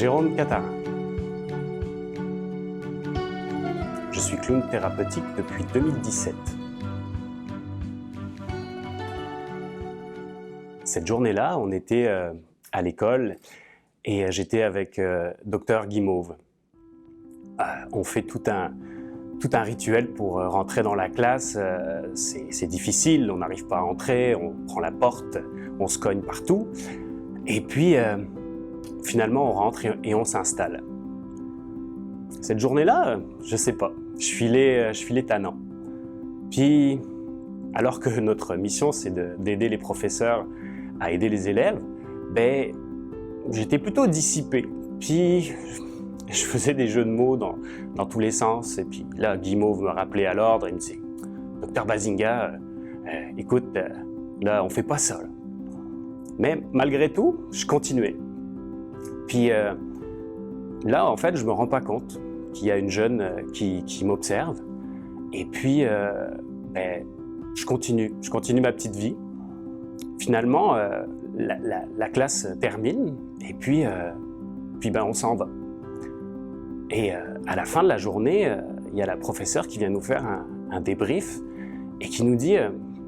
Jérôme Catarin. Je suis clown thérapeutique depuis 2017. Cette journée-là, on était à l'école et j'étais avec Dr Guimauve. On fait tout un rituel pour rentrer dans la classe. C'est difficile, on n'arrive pas à entrer, on prend la porte, on se cogne partout. Et puis, finalement, on rentre et on s'installe. Cette journée-là, je sais pas, je filais tannant. Puis, alors que notre mission, c'est d'aider les professeurs à aider les élèves, ben, j'étais plutôt dissipé. Puis, je faisais des jeux de mots dans tous les sens. Et puis là, Guimauve me rappelait à l'ordre. Il me disait « Docteur Bazinga, écoute, là, on fait pas ça. » Mais malgré tout, je continuais. Puis là, en fait, je me rends pas compte qu'il y a une jeune qui m'observe. Et puis, ben, je continue ma petite vie. Finalement, la classe termine et puis ben, on s'en va. Et à la fin de la journée, il y a la professeure qui vient nous faire un débrief et qui nous dit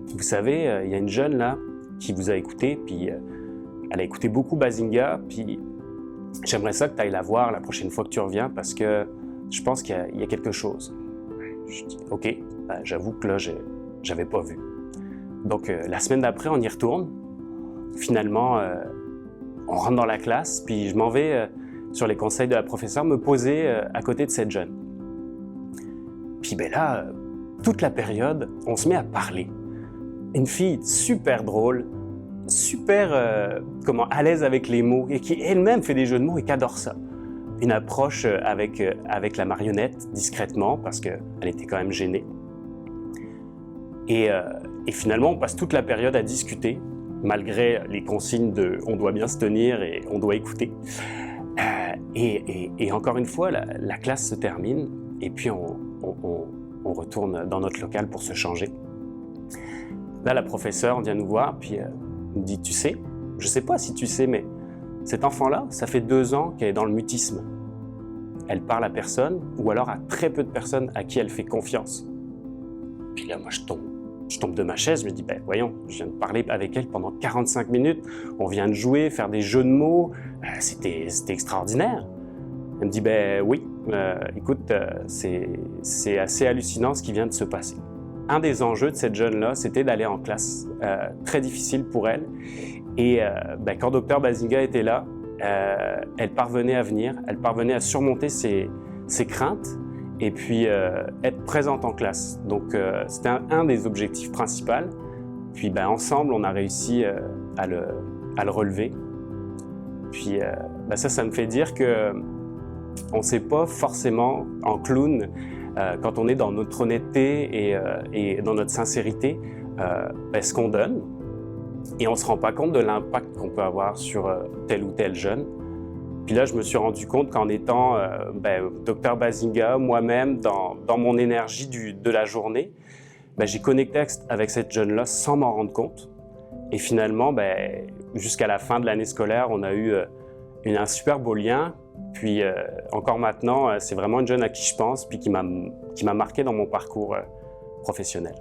vous savez, il y a une jeune là qui vous a écouté, puis elle a écouté beaucoup Bazinga, puis j'aimerais ça que tu ailles la voir la prochaine fois que tu reviens parce que je pense qu'il y a quelque chose. Je dis ok, ben, j'avoue que là, j'avais pas vu. Donc la semaine d'après, on y retourne. Finalement, on rentre dans la classe, puis je m'en vais sur les conseils de la professeure me poser à côté de cette jeune. Puis ben là, toute la période, on se met à parler. Une fille super drôle, super à l'aise avec les mots et qui elle-même fait des jeux de mots et qui adore ça. Une approche avec la marionnette discrètement parce qu'elle était quand même gênée. Et finalement, on passe toute la période à discuter, malgré les consignes de « on doit bien se tenir et on doit écouter ». Et encore une fois, la classe se termine et puis on retourne dans notre local pour se changer. Là, la professeure vient nous voir puis nous dit « Tu sais, je sais pas si tu sais, mais cet enfant-là, ça fait 2 ans qu'elle est dans le mutisme. Elle parle à personne ou alors à très peu de personnes à qui elle fait confiance. » Puis là, moi, je tombe de ma chaise, je me dis, ben voyons, je viens de parler avec elle pendant 45 minutes, on vient de jouer, faire des jeux de mots, c'était extraordinaire. Elle me dit, ben oui, écoute, c'est assez hallucinant ce qui vient de se passer. Un des enjeux de cette jeune-là, c'était d'aller en classe, très difficile pour elle. Et ben, quand Dr Bazinga était là, elle parvenait à venir, elle parvenait à surmonter ses craintes, et puis être présente en classe. Donc c'était un des objectifs principaux. Puis ben, ensemble, on a réussi à le relever. Puis ben, ça me fait dire que on ne sait pas forcément en clown, quand on est dans notre honnêteté et dans notre sincérité, ben, ce qu'on donne. Et on ne se rend pas compte de l'impact qu'on peut avoir sur tel ou tel jeune. Puis là, je me suis rendu compte qu'en étant Dr Bazinga, moi-même, dans mon énergie de la journée, ben, j'ai connecté avec cette jeune-là sans m'en rendre compte. Et finalement, ben, jusqu'à la fin de l'année scolaire, on a eu un super beau lien. Puis encore maintenant, c'est vraiment une jeune à qui je pense, puis qui m'a marqué dans mon parcours professionnel.